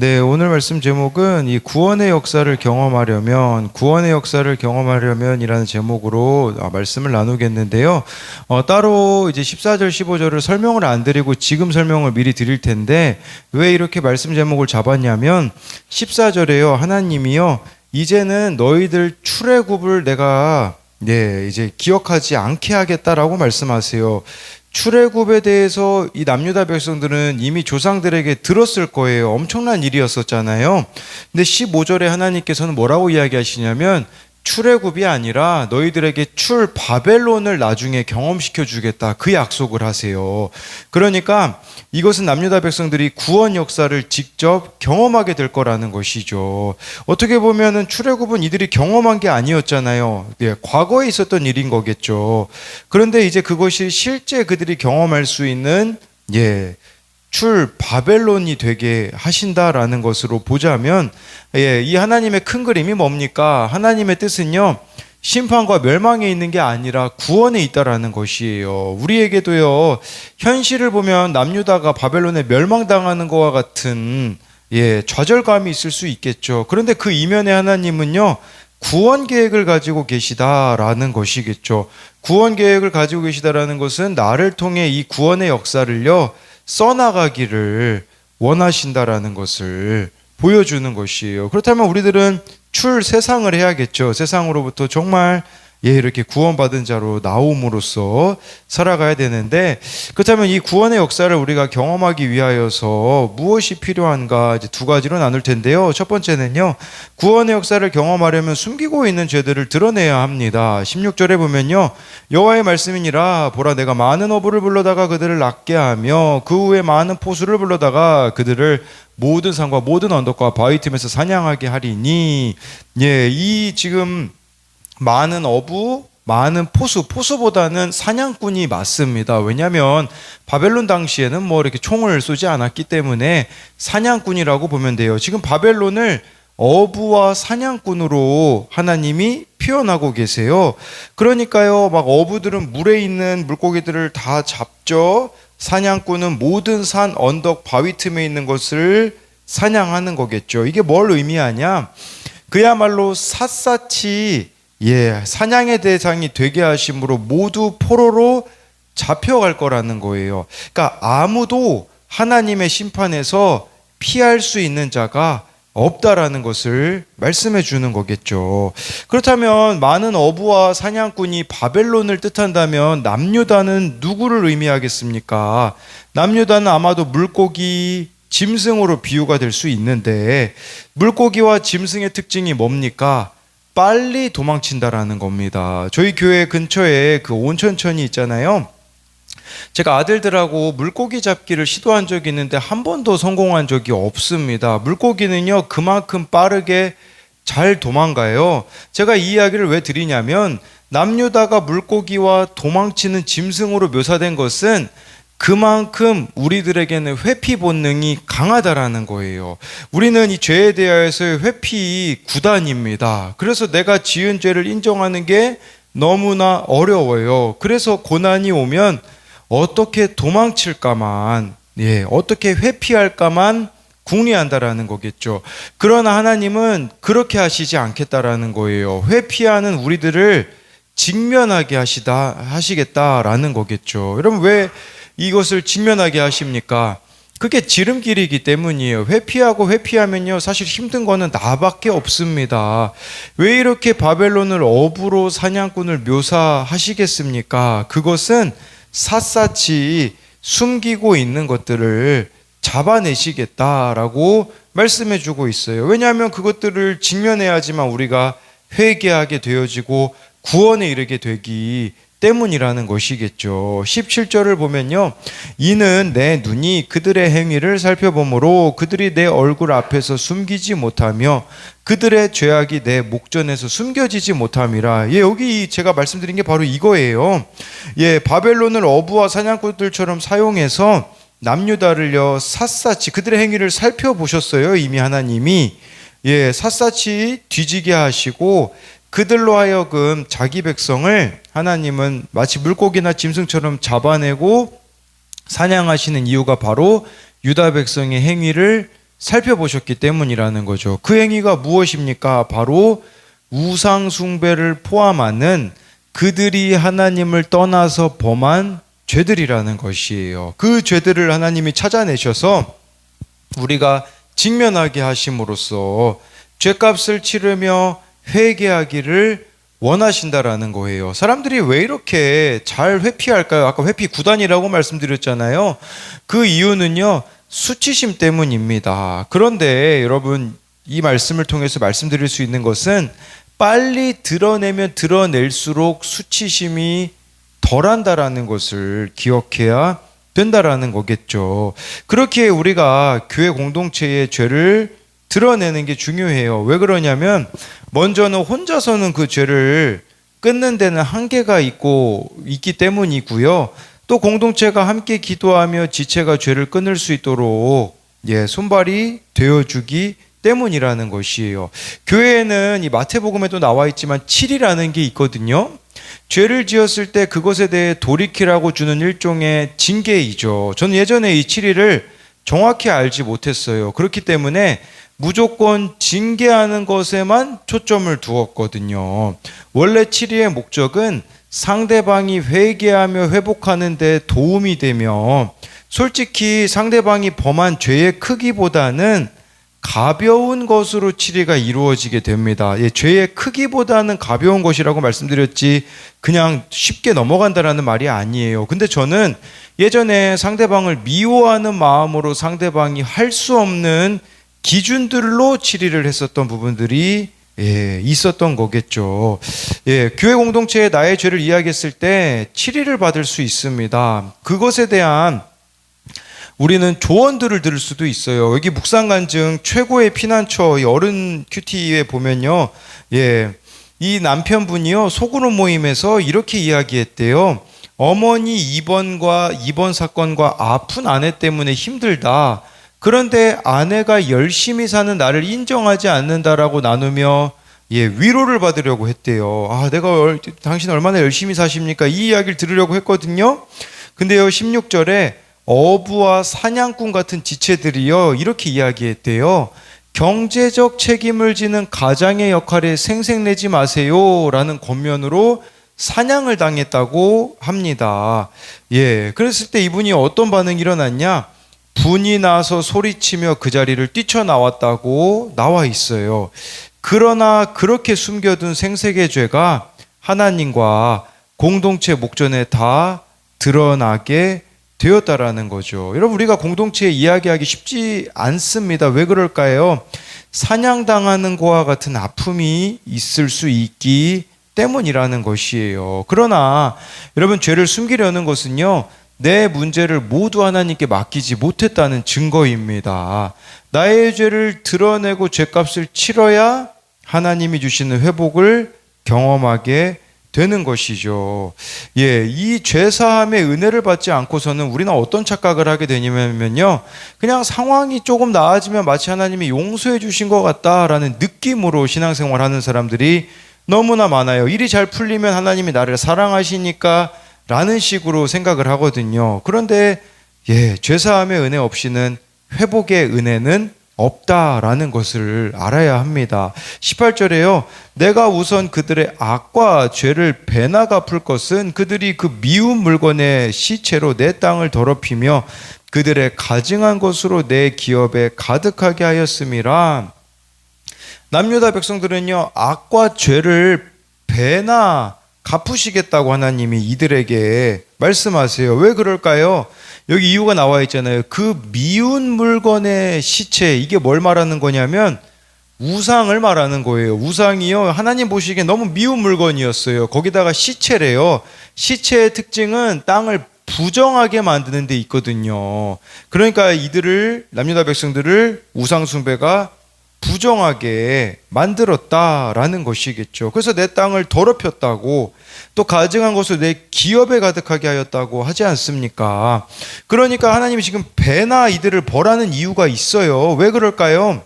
네, 오늘 말씀 제목은 이 구원의 역사를 경험하려면이라는 제목으로 말씀을 나누겠는데요. 따로 이제 14절, 15절을 설명을 안 드리고 지금 설명을 미리 드릴 텐데 왜 이렇게 말씀 제목을 잡았냐면 14절에요. 하나님이요. 이제는 너희들 출애굽을 내가 이제 기억하지 않게 하겠다라고 말씀하세요. 출애굽에 대해서 이 남유다 백성들은 이미 조상들에게 들었을 거예요. 엄청난 일이었었잖아요. 근데 15절에 하나님께서는 뭐라고 이야기하시냐면 출애굽이 아니라 너희들에게 출 바벨론을 나중에 경험시켜 주겠다. 그 약속을 하세요. 그러니까 이것은 남유다 백성들이 구원 역사를 직접 경험하게 될 거라는 것이죠. 어떻게 보면은 출애굽은 이들이 경험한 게 아니었잖아요. 과거에 있었던 일인 거겠죠. 그런데 이제 그것이 실제 그들이 경험할 수 있는 출 바벨론이 되게 하신다라는 것으로 보자면 이 하나님의 큰 그림이 뭡니까? 하나님의 뜻은요, 심판과 멸망에 있는 게 아니라 구원에 있다라는 것이에요. 우리에게도요, 현실을 보면 남유다가 바벨론에 멸망당하는 것과 같은 좌절감이 있을 수 있겠죠. 그런데 그 이면에 하나님은요, 구원 계획을 가지고 계시다라는 것이겠죠. 구원 계획을 가지고 계시다라는 것은 나를 통해 이 구원의 역사를요, 써나가기를 원하신다라는 것을 보여주는 것이에요. 그렇다면 우리들은 출세상을 해야겠죠. 세상으로부터 정말 이렇게 구원받은 자로 나옴으로써 살아가야 되는데, 그렇다면 이 구원의 역사를 우리가 경험하기 위하여서 무엇이 필요한가, 이제 두 가지로 나눌 텐데요. 첫 번째는요, 구원의 역사를 경험하려면 숨기고 있는 죄들을 드러내야 합니다. 16절에 보면요, 여호와의 말씀이니라 보라 내가 많은 어부를 불러다가 그들을 낫게 하며 그 후에 많은 포수를 불러다가 그들을 모든 산과 모든 언덕과 바위 틈에서 사냥하게 하리니, 이 지금 많은 어부, 많은 포수보다는 사냥꾼이 맞습니다. 왜냐하면 바벨론 당시에는 뭐 이렇게 총을 쏘지 않았기 때문에 사냥꾼이라고 보면 돼요. 지금 바벨론을 어부와 사냥꾼으로 하나님이 표현하고 계세요. 그러니까요, 막 어부들은 물에 있는 물고기들을 다 잡죠. 사냥꾼은 모든 산, 언덕, 바위 틈에 있는 것을 사냥하는 거겠죠. 이게 뭘 의미하냐? 그야말로 샅샅이 사냥의 대상이 되게 하심으로 모두 포로로 잡혀갈 거라는 거예요. 그러니까 아무도 하나님의 심판에서 피할 수 있는 자가 없다라는 것을 말씀해 주는 거겠죠. 그렇다면 많은 어부와 사냥꾼이 바벨론을 뜻한다면 남유다는 누구를 의미하겠습니까? 남유다는 아마도 물고기, 짐승으로 비유가 될 수 있는데, 물고기와 짐승의 특징이 뭡니까? 빨리 도망친다라는 겁니다. 저희 교회 근처에 그 온천천이 있잖아요. 제가 아들들하고 물고기 잡기를 시도한 적이 있는데 한 번도 성공한 적이 없습니다. 물고기는요, 그만큼 빠르게 잘 도망가요. 제가 이 이야기를 왜 드리냐면, 남유다가 물고기와 도망치는 짐승으로 묘사된 것은 그만큼 우리들에게는 회피 본능이 강하다라는 거예요. 우리는 이 죄에 대하여서의 회피 구단입니다. 그래서 내가 지은 죄를 인정하는 게 너무나 어려워요. 그래서 고난이 오면 어떻게 도망칠까만, 어떻게 회피할까만 궁리한다라는 거겠죠. 그러나 하나님은 그렇게 하시지 않겠다라는 거예요. 회피하는 우리들을 직면하게 하시겠다라는 거겠죠. 여러분, 왜 이것을 직면하게 하십니까? 그게 지름길이기 때문이에요. 회피하면요, 사실 힘든 거는 나밖에 없습니다. 왜 이렇게 바벨론을 어부로 사냥꾼을 묘사하시겠습니까? 그것은 샅샅이 숨기고 있는 것들을 잡아내시겠다라고 말씀해 주고 있어요. 왜냐하면 그것들을 직면해야지만 우리가 회개하게 되어지고 구원에 이르게 되기 때문이라는 것이겠죠. 17절을 보면요, 이는 내 눈이 그들의 행위를 살펴보므로 그들이 내 얼굴 앞에서 숨기지 못하며 그들의 죄악이 내 목전에서 숨겨지지 못함이라. 여기 제가 말씀드린 게 바로 이거예요. 바벨론을 어부와 사냥꾼들처럼 사용해서 남유다를요, 샅샅이 그들의 행위를 살펴보셨어요. 이미 하나님이 샅샅이 뒤지게 하시고 그들로 하여금 자기 백성을 하나님은 마치 물고기나 짐승처럼 잡아내고 사냥하시는 이유가 바로 유다 백성의 행위를 살펴보셨기 때문이라는 거죠. 그 행위가 무엇입니까? 바로 우상 숭배를 포함하는 그들이 하나님을 떠나서 범한 죄들이라는 것이에요. 그 죄들을 하나님이 찾아내셔서 우리가 직면하게 하심으로써 죄값을 치르며 회개하기를 원하신다라는 거예요. 사람들이 왜 이렇게 잘 회피할까요? 아까 회피 9단이라고 말씀드렸잖아요. 그 이유는요, 수치심 때문입니다. 그런데 여러분, 이 말씀을 통해서 말씀드릴 수 있는 것은 빨리 드러내면 드러낼수록 수치심이 덜한다라는 것을 기억해야 된다라는 거겠죠. 그렇게 우리가 교회 공동체의 죄를 드러내는 게 중요해요. 왜 그러냐면 먼저는 혼자서는 그 죄를 끊는 데는 한계가 있기 때문이고요. 또 공동체가 함께 기도하며 지체가 죄를 끊을 수 있도록 손발이 되어주기 때문이라는 것이에요. 교회에는 이 마태복음에도 나와 있지만 7이라는 게 있거든요. 죄를 지었을 때 그것에 대해 돌이키라고 주는 일종의 징계이죠. 저는 예전에 이 7일을 정확히 알지 못했어요. 그렇기 때문에 무조건 징계하는 것에만 초점을 두었거든요. 원래 7일의 목적은 상대방이 회개하며 회복하는 데 도움이 되며, 솔직히 상대방이 범한 죄의 크기보다는 가벼운 것으로 치리가 이루어지게 됩니다. 죄의 크기보다는 가벼운 것이라고 말씀드렸지 그냥 쉽게 넘어간다라는 말이 아니에요. 근데 저는 예전에 상대방을 미워하는 마음으로 상대방이 할 수 없는 기준들로 치리를 했었던 부분들이 있었던 거겠죠. 교회 공동체에 나의 죄를 이야기했을 때 치리를 받을 수 있습니다. 그것에 대한 우리는 조언들을 들을 수도 있어요. 여기 묵상간증 최고의 피난처 이 어른 큐티에 보면요, 이 남편분이요 소그룹 모임에서 이렇게 이야기했대요. 어머니 이번 사건과 아픈 아내 때문에 힘들다. 그런데 아내가 열심히 사는 나를 인정하지 않는다라고 나누며 위로를 받으려고 했대요. 당신 얼마나 열심히 사십니까? 이 이야기를 들으려고 했거든요. 근데요 16절에 어부와 사냥꾼 같은 지체들이요 이렇게 이야기했대요. 경제적 책임을 지는 가장의 역할에 생색내지 마세요 라는 겉면으로 사냥을 당했다고 합니다. 그랬을 때 이분이 어떤 반응이 일어났냐? 분이 나서 소리치며 그 자리를 뛰쳐나왔다고 나와 있어요. 그러나 그렇게 숨겨둔 생색의 죄가 하나님과 공동체 목전에 다 드러나게 되었다라는 거죠. 여러분, 우리가 공동체에 이야기하기 쉽지 않습니다. 왜 그럴까요? 사냥당하는 것과 같은 아픔이 있을 수 있기 때문이라는 것이에요. 그러나 여러분, 죄를 숨기려는 것은요, 내 문제를 모두 하나님께 맡기지 못했다는 증거입니다. 나의 죄를 드러내고 죄값을 치러야 하나님이 주시는 회복을 경험하게 되는 것이죠. 이 죄사함의 은혜를 받지 않고서는 우리는 어떤 착각을 하게 되냐면요, 그냥 상황이 조금 나아지면 마치 하나님이 용서해 주신 것 같다라는 느낌으로 신앙생활하는 사람들이 너무나 많아요. 일이 잘 풀리면 하나님이 나를 사랑하시니까 라는 식으로 생각을 하거든요. 그런데 죄사함의 은혜 없이는 회복의 은혜는 없다라는 것을 알아야 합니다. 18절에요. 내가 우선 그들의 악과 죄를 배나 갚을 것은 그들이 그 미운 물건의 시체로 내 땅을 더럽히며 그들의 가증한 것으로 내 기업에 가득하게 하였음이라. 남유다 백성들은요, 악과 죄를 배나 갚으시겠다고 하나님이 이들에게 말씀하세요. 왜 그럴까요? 여기 이유가 나와 있잖아요. 그 미운 물건의 시체, 이게 뭘 말하는 거냐면 우상을 말하는 거예요. 우상이요, 하나님 보시기에 너무 미운 물건이었어요. 거기다가 시체래요. 시체의 특징은 땅을 부정하게 만드는 데 있거든요. 그러니까 남유다 백성들을 우상 숭배가 부정하게 만들었다라는 것이겠죠. 그래서 내 땅을 더럽혔다고, 또 가증한 것을 내 기업에 가득하게 하였다고 하지 않습니까? 그러니까 하나님이 지금 배나 이들을 벌하는 이유가 있어요. 왜 그럴까요?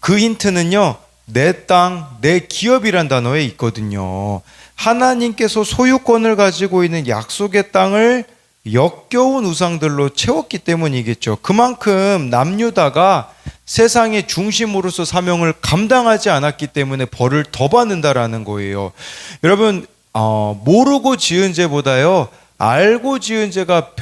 그 힌트는요, 내 땅, 내 기업이란 단어에 있거든요. 하나님께서 소유권을 가지고 있는 약속의 땅을 역겨운 우상들로 채웠기 때문이겠죠. 그만큼 남유다가 세상의 중심으로서 사명을 감당하지 않았기 때문에 벌을 더 받는다라는 거예요. 여러분, 모르고 지은 죄보다요, 알고 지은 죄가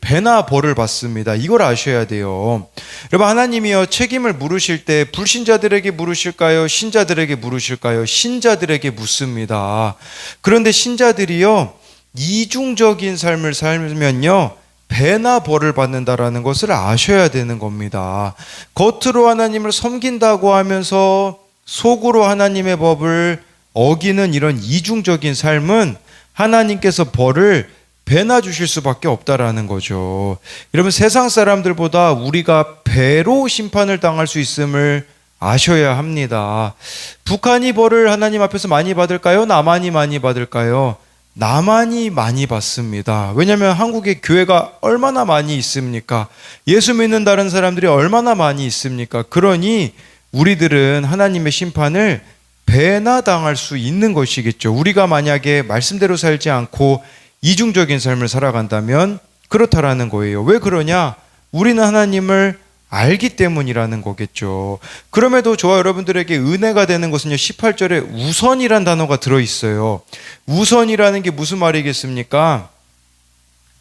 배나 벌을 받습니다. 이걸 아셔야 돼요. 여러분, 하나님이요, 책임을 물으실 때 불신자들에게 물으실까요? 신자들에게 물으실까요? 신자들에게 묻습니다. 그런데 신자들이요, 이중적인 삶을 살면요, 배나 벌을 받는다라는 것을 아셔야 되는 겁니다. 겉으로 하나님을 섬긴다고 하면서 속으로 하나님의 법을 어기는 이런 이중적인 삶은 하나님께서 벌을 배나 주실 수밖에 없다라는 거죠. 여러분, 세상 사람들보다 우리가 배로 심판을 당할 수 있음을 아셔야 합니다. 북한이 벌을 하나님 앞에서 많이 받을까요? 남한이 많이 받을까요? 남한이 많이 받습니다. 왜냐하면 한국에 교회가 얼마나 많이 있습니까? 예수 믿는 다른 사람들이 얼마나 많이 있습니까? 그러니 우리들은 하나님의 심판을 배나 당할 수 있는 것이겠죠. 우리가 만약에 말씀대로 살지 않고 이중적인 삶을 살아간다면 그렇다라는 거예요. 왜 그러냐? 우리는 하나님을 알기 때문이라는 거겠죠. 그럼에도 저와 여러분들에게 은혜가 되는 것은요, 18절에 우선이란 단어가 들어있어요. 우선이라는 게 무슨 말이겠습니까?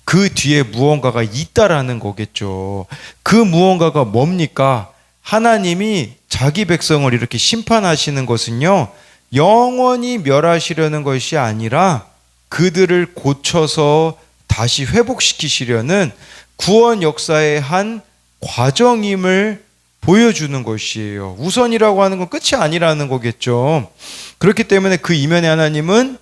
그 뒤에 무언가가 있다라는 거겠죠. 그 무언가가 뭡니까? 하나님이 자기 백성을 이렇게 심판하시는 것은요, 영원히 멸하시려는 것이 아니라 그들을 고쳐서 다시 회복시키시려는 구원 역사의 한 과정임을 보여주는 것이에요. 우선이라고 하는 건 끝이 아니라는 거겠죠. 그렇기 때문에 그 이면에 하나님은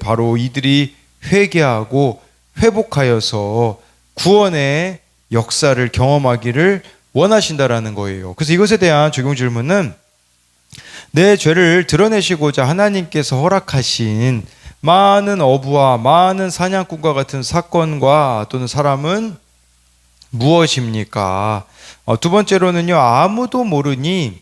바로 이들이 회개하고 회복하여서 구원의 역사를 경험하기를 원하신다라는 거예요. 그래서 이것에 대한 적용 질문은, 내 죄를 드러내시고자 하나님께서 허락하신 많은 어부와 많은 사냥꾼과 같은 사건과 또는 사람은 무엇입니까? 두 번째로는요, 아무도 모르니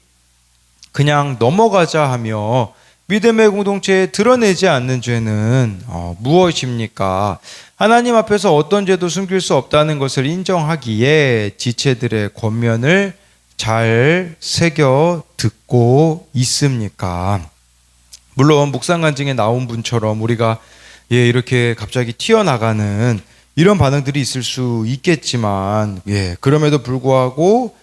그냥 넘어가자 하며 믿음의 공동체에 드러내지 않는 죄는 무엇입니까? 하나님 앞에서 어떤 죄도 숨길 수 없다는 것을 인정하기에 지체들의 권면을 잘 새겨 듣고 있습니까? 물론 묵상간증에 나온 분처럼 우리가 이렇게 갑자기 튀어나가는 이런 반응들이 있을 수 있겠지만, 그럼에도 불구하고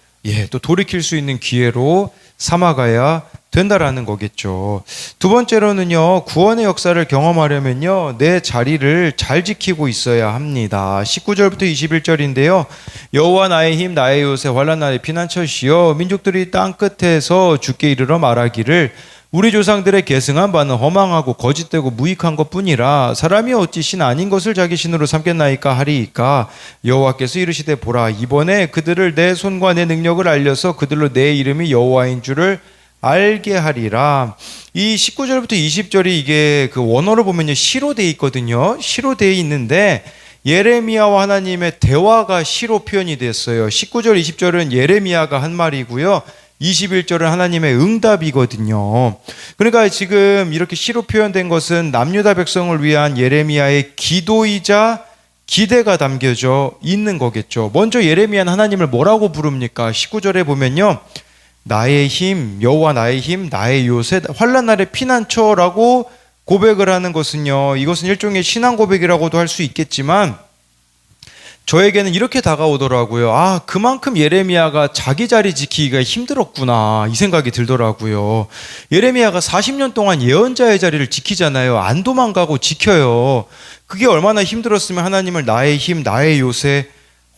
또 돌이킬 수 있는 기회로 삼아가야 된다라는 거겠죠. 두 번째로는요, 구원의 역사를 경험하려면요, 내 자리를 잘 지키고 있어야 합니다. 19절부터 21절인데요. 여호와 나의 힘 나의 요새 환난 날의 피난처시여 민족들이 땅 끝에서 주께 이르러 말하기를 우리 조상들의 계승한 바는 허망하고 거짓되고 무익한 것뿐이라 사람이 어찌 신 아닌 것을 자기 신으로 삼겠나이까 하리이까. 여호와께서 이르시되 보라, 이번에 그들을 내 손과 내 능력을 알려서 그들로 내 이름이 여호와인 줄을 알게 하리라. 이 19절부터 20절이 이게 그 원어로 보면요, 시로 돼 있거든요. 시로 돼 있는데 예레미야와 하나님의 대화가 시로 표현이 됐어요. 19절 20절은 예레미야가 한 말이고요, 21절은 하나님의 응답이거든요. 그러니까 지금 이렇게 시로 표현된 것은 남유다 백성을 위한 예레미야의 기도이자 기대가 담겨져 있는 거겠죠. 먼저 예레미야는 하나님을 뭐라고 부릅니까? 19절에 보면요, 나의 힘, 여호와 나의 힘, 나의 요새, 환난 날의 피난처라고 고백을 하는 것은요, 이것은 일종의 신앙 고백이라고도 할 수 있겠지만 저에게는 이렇게 다가오더라고요. 그만큼 예레미야가 자기 자리 지키기가 힘들었구나, 이 생각이 들더라고요. 예레미야가 40년 동안 예언자의 자리를 지키잖아요. 안 도망가고 지켜요. 그게 얼마나 힘들었으면 하나님을 나의 힘, 나의 요새,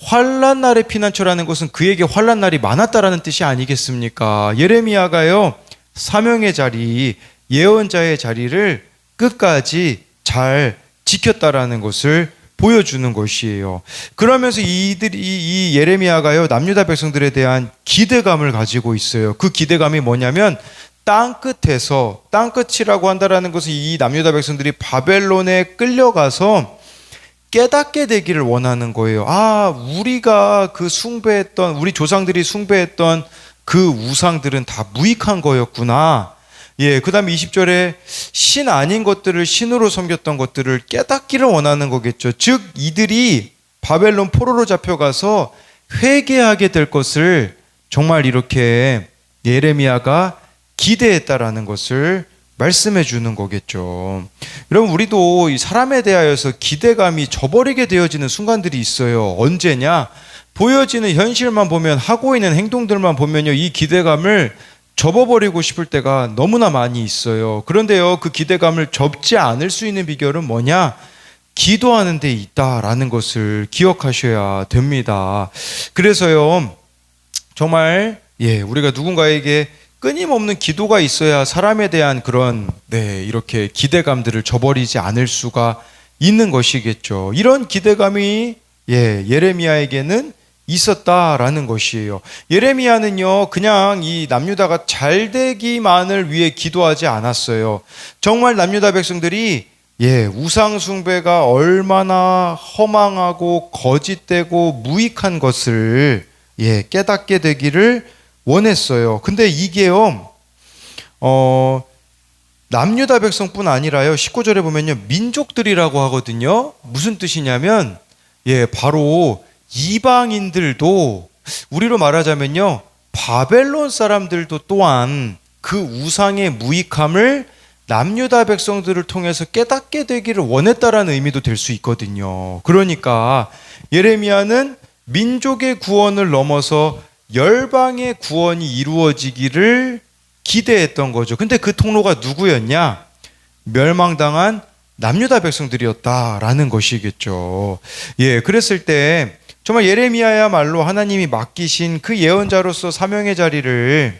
환난 날의 피난처라는 것은 그에게 환난 날이 많았다라는 뜻이 아니겠습니까? 예레미야가요, 사명의 자리, 예언자의 자리를 끝까지 잘 지켰다라는 것을 보여주는 것이에요. 그러면서 이 예레미야가요, 남유다 백성들에 대한 기대감을 가지고 있어요. 그 기대감이 뭐냐면, 땅끝에서, 땅끝이라고 한다라는 것은 이 남유다 백성들이 바벨론에 끌려가서 깨닫게 되기를 원하는 거예요. 우리가 그 숭배했던, 우리 조상들이 숭배했던 그 우상들은 다 무익한 거였구나. 그 다음에 20절에 신 아닌 것들을 신으로 섬겼던 것들을 깨닫기를 원하는 거겠죠. 즉 이들이 바벨론 포로로 잡혀가서 회개하게 될 것을 정말 이렇게 예레미야가 기대했다라는 것을 말씀해 주는 거겠죠. 여러분, 우리도 이 사람에 대하여서 기대감이 저버리게 되어지는 순간들이 있어요. 언제냐? 보여지는 현실만 보면, 하고 있는 행동들만 보면요, 이 기대감을 접어버리고 싶을 때가 너무나 많이 있어요. 그런데요, 그 기대감을 접지 않을 수 있는 비결은 뭐냐? 기도하는 데 있다라는 것을 기억하셔야 됩니다. 그래서요, 정말 우리가 누군가에게 끊임없는 기도가 있어야 사람에 대한 그런 이렇게 기대감들을 저버리지 않을 수가 있는 것이겠죠. 이런 기대감이 예레미야에게는 있었다라는 것이에요. 예레미야는요, 그냥 이 남유다가 잘 되기만을 위해 기도하지 않았어요. 정말 남유다 백성들이 우상 숭배가 얼마나 허망하고 거짓되고 무익한 것을 깨닫게 되기를 원했어요. 근데 이게요, 남유다 백성뿐 아니라요, 19절에 보면요, 민족들이라고 하거든요. 무슨 뜻이냐면, 바로 이방인들도, 우리로 말하자면요, 바벨론 사람들도 또한 그 우상의 무익함을 남유다 백성들을 통해서 깨닫게 되기를 원했다라는 의미도 될 수 있거든요. 그러니까 예레미야는 민족의 구원을 넘어서 열방의 구원이 이루어지기를 기대했던 거죠. 근데 그 통로가 누구였냐? 멸망당한 남유다 백성들이었다라는 것이겠죠. 그랬을 때 정말 예레미야야말로 하나님이 맡기신 그 예언자로서 사명의 자리를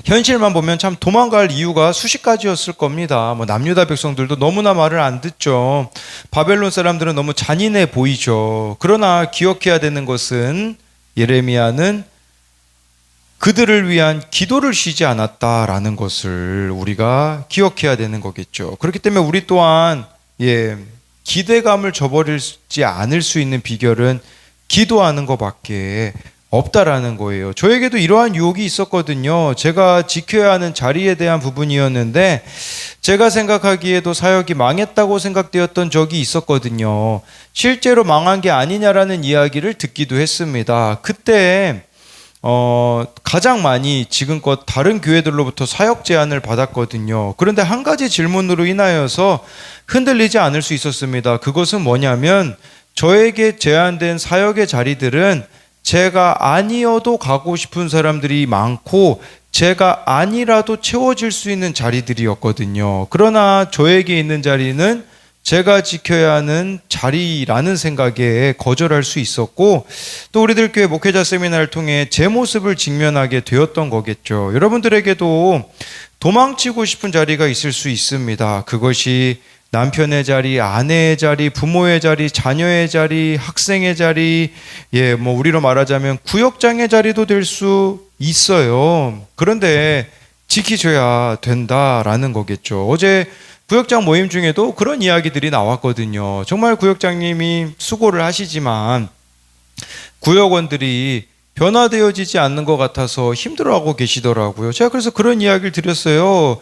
현실만 보면 참 도망갈 이유가 수십 가지였을 겁니다. 남유다 백성들도 너무나 말을 안 듣죠. 바벨론 사람들은 너무 잔인해 보이죠. 그러나 기억해야 되는 것은 예레미야는 그들을 위한 기도를 쉬지 않았다라는 것을 우리가 기억해야 되는 거겠죠. 그렇기 때문에 우리 또한 기대감을 저버리지 않을 수 있는 비결은 기도하는 것밖에 없다라는 거예요. 저에게도 이러한 유혹이 있었거든요. 제가 지켜야 하는 자리에 대한 부분이었는데 제가 생각하기에도 사역이 망했다고 생각되었던 적이 있었거든요. 실제로 망한 게 아니냐라는 이야기를 듣기도 했습니다. 그때 가장 많이 지금껏 다른 교회들로부터 사역 제안을 받았거든요. 그런데 한 가지 질문으로 인하여서 흔들리지 않을 수 있었습니다. 그것은 뭐냐면 저에게 제안된 사역의 자리들은 제가 아니어도 가고 싶은 사람들이 많고 제가 아니라도 채워질 수 있는 자리들이었거든요. 그러나 저에게 있는 자리는 제가 지켜야 하는 자리라는 생각에 거절할 수 있었고, 또 우리들 교회 목회자 세미나를 통해 제 모습을 직면하게 되었던 거겠죠. 여러분들에게도 도망치고 싶은 자리가 있을 수 있습니다. 그것이 남편의 자리, 아내의 자리, 부모의 자리, 자녀의 자리, 학생의 자리, 우리로 말하자면 구역장의 자리도 될 수 있어요. 그런데 지키셔야 된다라는 거겠죠. 어제 구역장 모임 중에도 그런 이야기들이 나왔거든요. 정말 구역장님이 수고를 하시지만 구역원들이 변화되어지지 않는 것 같아서 힘들어하고 계시더라고요. 제가 그래서 그런 이야기를 드렸어요.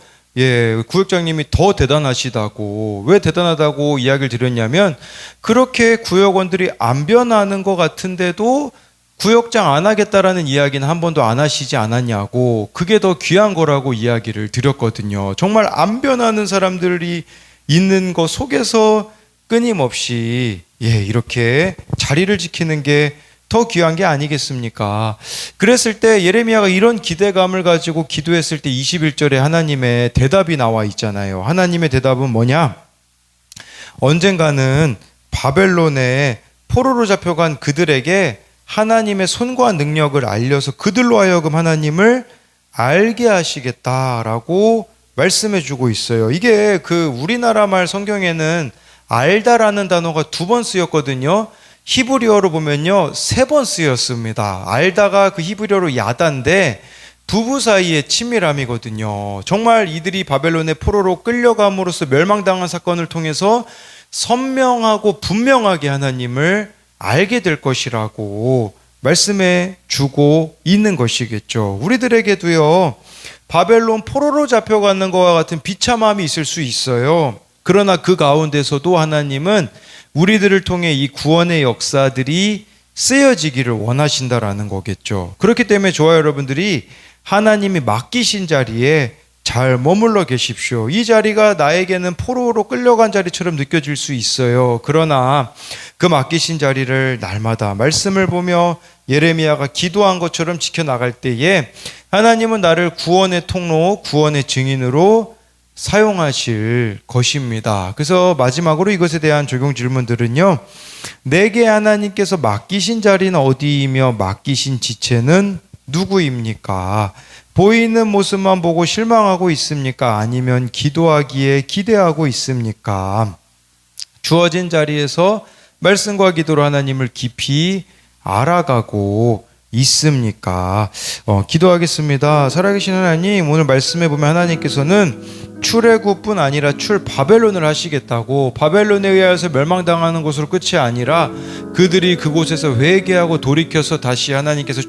구역장님이 더 대단하시다고. 왜 대단하다고 이야기를 드렸냐면, 그렇게 구역원들이 안 변하는 것 같은데도 구역장 안 하겠다라는 이야기는 한 번도 안 하시지 않았냐고, 그게 더 귀한 거라고 이야기를 드렸거든요. 정말 안 변하는 사람들이 있는 것 속에서 끊임없이 이렇게 자리를 지키는 게 더 귀한 게 아니겠습니까? 그랬을 때 예레미야가 이런 기대감을 가지고 기도했을 때 21절에 하나님의 대답이 나와 있잖아요. 하나님의 대답은 뭐냐? 언젠가는 바벨론에 포로로 잡혀간 그들에게 하나님의 손과 능력을 알려서 그들로 하여금 하나님을 알게 하시겠다라고 말씀해 주고 있어요. 이게 그 우리나라 말 성경에는 알다라는 단어가 2번 쓰였거든요. 히브리어로 보면요 3번 쓰였습니다. 알다가 그 히브리어로 야다인데 부부 사이의 친밀함이거든요. 정말 이들이 바벨론의 포로로 끌려감으로써 멸망당한 사건을 통해서 선명하고 분명하게 하나님을 알게 될 것이라고 말씀해 주고 있는 것이겠죠. 우리들에게도요 바벨론 포로로 잡혀가는 것과 같은 비참함이 있을 수 있어요. 그러나 그 가운데서도 하나님은 우리들을 통해 이 구원의 역사들이 쓰여지기를 원하신다라는 거겠죠. 그렇기 때문에 저와 여러분들이 하나님이 맡기신 자리에 잘 머물러 계십시오. 이 자리가 나에게는 포로로 끌려간 자리처럼 느껴질 수 있어요. 그러나 그 맡기신 자리를 날마다 말씀을 보며 예레미야가 기도한 것처럼 지켜나갈 때에 하나님은 나를 구원의 통로, 구원의 증인으로 사용하실 것입니다. 그래서 마지막으로 이것에 대한 적용 질문들은요. 내게 하나님께서 맡기신 자리는 어디이며 맡기신 지체는 누구입니까? 보이는 모습만 보고 실망하고 있습니까? 아니면 기도하기에 기대하고 있습니까? 주어진 자리에서 말씀과 기도로 하나님을 깊이 알아가고 있습니까? 기도하겠습니다. 살아계신 하나님, 오늘 말씀해 보면 하나님께서는 출애굽뿐 아니라 출바벨론을 하시겠다고, 바벨론에 의하여서 멸망당하는 것으로 끝이 아니라 그들이 그곳에서 회개하고 돌이켜서 다시 하나님께서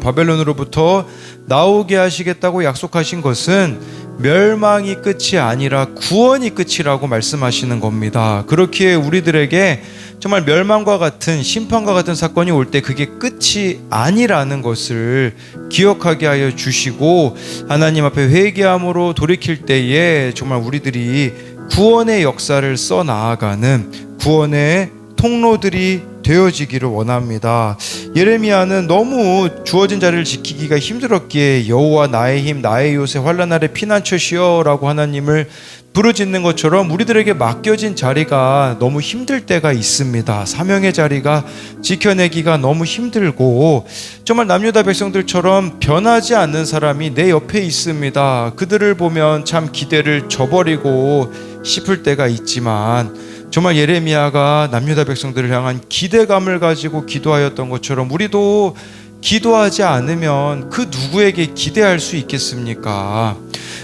바벨론으로부터 나오게 하시겠다고 약속하신 것은 멸망이 끝이 아니라 구원이 끝이라고 말씀하시는 겁니다. 그렇기에 우리들에게 정말 멸망과 같은, 심판과 같은 사건이 올 때 그게 끝이 아니라는 것을 기억하게 하여 주시고, 하나님 앞에 회개함으로 돌이킬 때에 정말 우리들이 구원의 역사를 써 나아가는 구원의 통로들이 되어지기를 원합니다. 예레미야는 너무 주어진 자리를 지키기가 힘들었기에 여호와 나의 힘, 나의 요새, 환난 날에 피난처시여 라고 하나님을 부르짖는 것처럼 우리들에게 맡겨진 자리가 너무 힘들 때가 있습니다. 사명의 자리가 지켜내기가 너무 힘들고, 정말 남유다 백성들처럼 변하지 않는 사람이 내 옆에 있습니다. 그들을 보면 참 기대를 저버리고 싶을 때가 있지만, 정말 예레미야가 남유다 백성들을 향한 기대감을 가지고 기도하였던 것처럼 우리도 기도하지 않으면 그 누구에게 기대할 수 있겠습니까?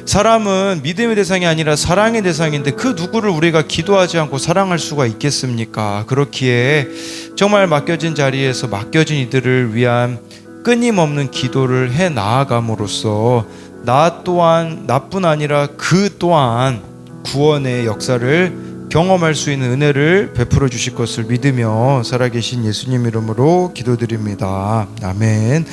사람은 믿음의 대상이 아니라 사랑의 대상인데 그 누구를 우리가 기도하지 않고 사랑할 수가 있겠습니까? 그렇기에 정말 맡겨진 자리에서 맡겨진 이들을 위한 끊임없는 기도를 해 나아감으로써 나 또한, 나뿐 아니라 그 또한 구원의 역사를 경험할 수 있는 은혜를 베풀어 주실 것을 믿으며 살아계신 예수님 이름으로 기도드립니다. 아멘.